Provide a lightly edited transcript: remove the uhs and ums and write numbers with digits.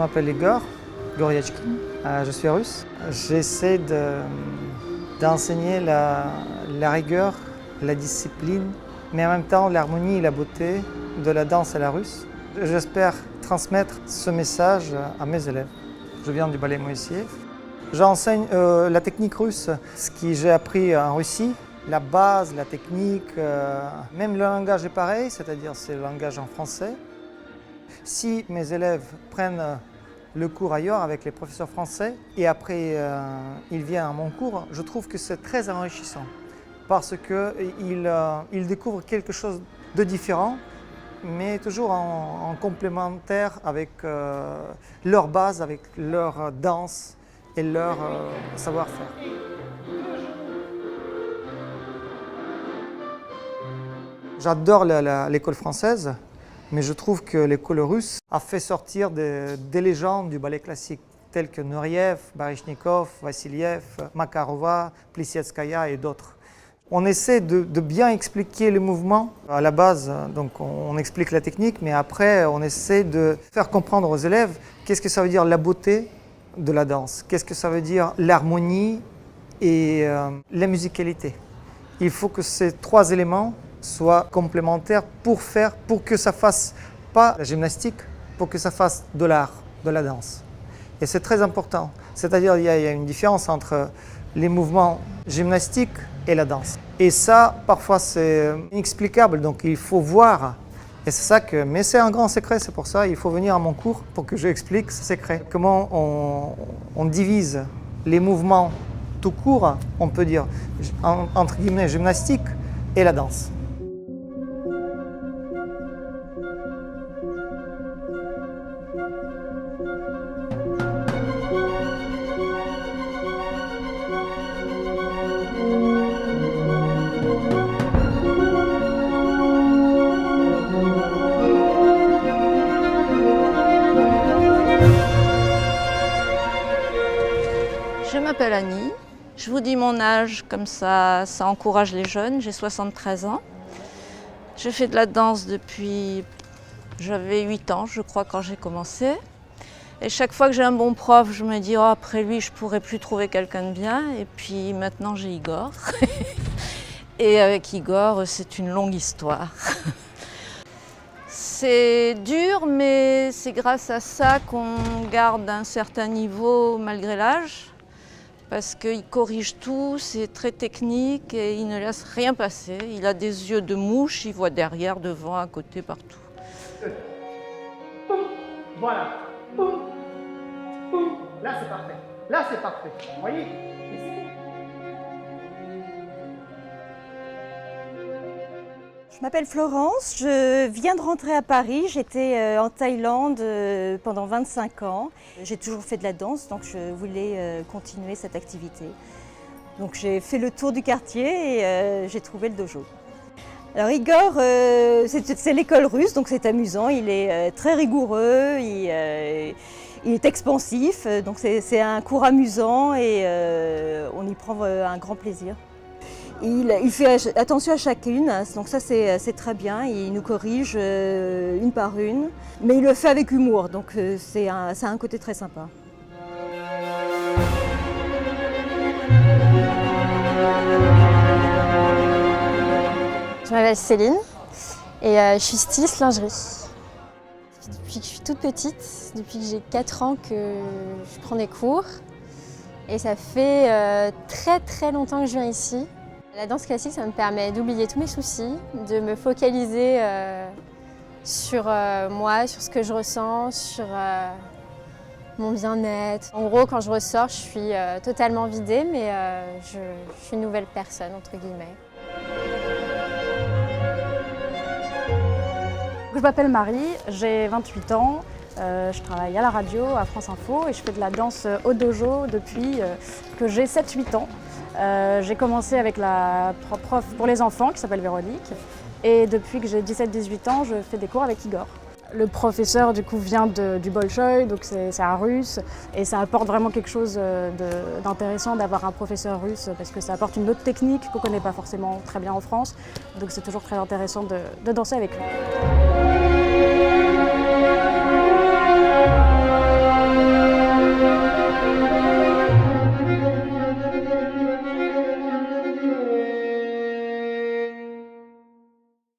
m'appelle Igor Goryachkin, je suis russe. J'essaie d'enseigner la rigueur, la discipline, mais en même temps l'harmonie et la beauté de la danse à la russe. J'espère transmettre ce message à mes élèves. Je viens du ballet Moïsiev. J'enseigne la technique russe, ce que j'ai appris en Russie, la base, la technique, même le langage est pareil, c'est-à-dire c'est le langage en français. Si mes élèves prennent le cours ailleurs avec les professeurs français et après ils viennent à mon cours, je trouve que c'est très enrichissant parce qu'ils découvrent quelque chose de différent, mais toujours en complémentaire avec leur base, avec leur danse et leur savoir-faire. J'adore l'école française, mais je trouve que l'école russe a fait sortir des légendes du ballet classique, telles que Nureyev, Baryshnikov, Vassiliev, Makarova, Plisetskaya et d'autres. On essaie de bien expliquer les mouvements. À la base, donc on explique la technique, mais après on essaie de faire comprendre aux élèves qu'est-ce que ça veut dire la beauté de la danse, qu'est-ce que ça veut dire l'harmonie et la musicalité. Il faut que ces trois éléments soient complémentaires pour que ça fasse pas la gymnastique, pour que ça fasse de l'art, de la danse. Et c'est très important. C'est-à-dire il y a une différence entre les mouvements gymnastiques et la danse. Et ça, parfois, c'est inexplicable, donc il faut voir. Et c'est ça mais c'est un grand secret, c'est pour ça qu'il faut venir à mon cours pour que je explique ce secret. Comment on divise les mouvements tout court, on peut dire, entre guillemets, gymnastique et la danse. Je m'appelle Annie, je vous dis mon âge, comme ça encourage les jeunes, j'ai 73 ans. Je fais de la danse depuis, j'avais 8 ans je crois quand j'ai commencé. Et chaque fois que j'ai un bon prof, je me dis oh, après lui je pourrais plus trouver quelqu'un de bien. Et puis maintenant j'ai Igor. Et avec Igor c'est une longue histoire. C'est dur mais c'est grâce à ça qu'on garde un certain niveau malgré l'âge. Parce qu'il corrige tout, c'est très technique et il ne laisse rien passer. Il a des yeux de mouche, il voit derrière, devant, à côté, partout. Voilà. Là c'est parfait. Là c'est parfait. Vous voyez ? Je m'appelle Florence, je viens de rentrer à Paris. J'étais en Thaïlande pendant 25 ans. J'ai toujours fait de la danse, donc je voulais continuer cette activité. Donc j'ai fait le tour du quartier et j'ai trouvé le dojo. Alors Igor, c'est l'école russe, donc c'est amusant. Il est très rigoureux, il est expansif, donc c'est un cours amusant et on y prend un grand plaisir. Il fait attention à chacune, donc ça c'est très bien, il nous corrige une par une, mais il le fait avec humour, donc ça a un côté très sympa. Je m'appelle Céline et je suis styliste lingerie. Depuis que je suis toute petite, depuis que j'ai 4 ans que je prends des cours et ça fait très longtemps que je viens ici. La danse classique, ça me permet d'oublier tous mes soucis, de me focaliser sur moi, sur ce que je ressens, sur mon bien-être. En gros, quand je ressors, je suis totalement vidée, mais je suis une nouvelle personne, entre guillemets. Je m'appelle Marie, j'ai 28 ans, je travaille à la radio, à France Info et je fais de la danse au dojo depuis que j'ai 7-8 ans. J'ai commencé avec la prof pour les enfants qui s'appelle Véronique et depuis que j'ai 17-18 ans, je fais des cours avec Igor. Le professeur du coup vient du Bolchoï, donc c'est un russe et ça apporte vraiment quelque chose d'intéressant d'avoir un professeur russe parce que ça apporte une autre technique qu'on ne connaît pas forcément très bien en France, donc c'est toujours très intéressant de danser avec lui.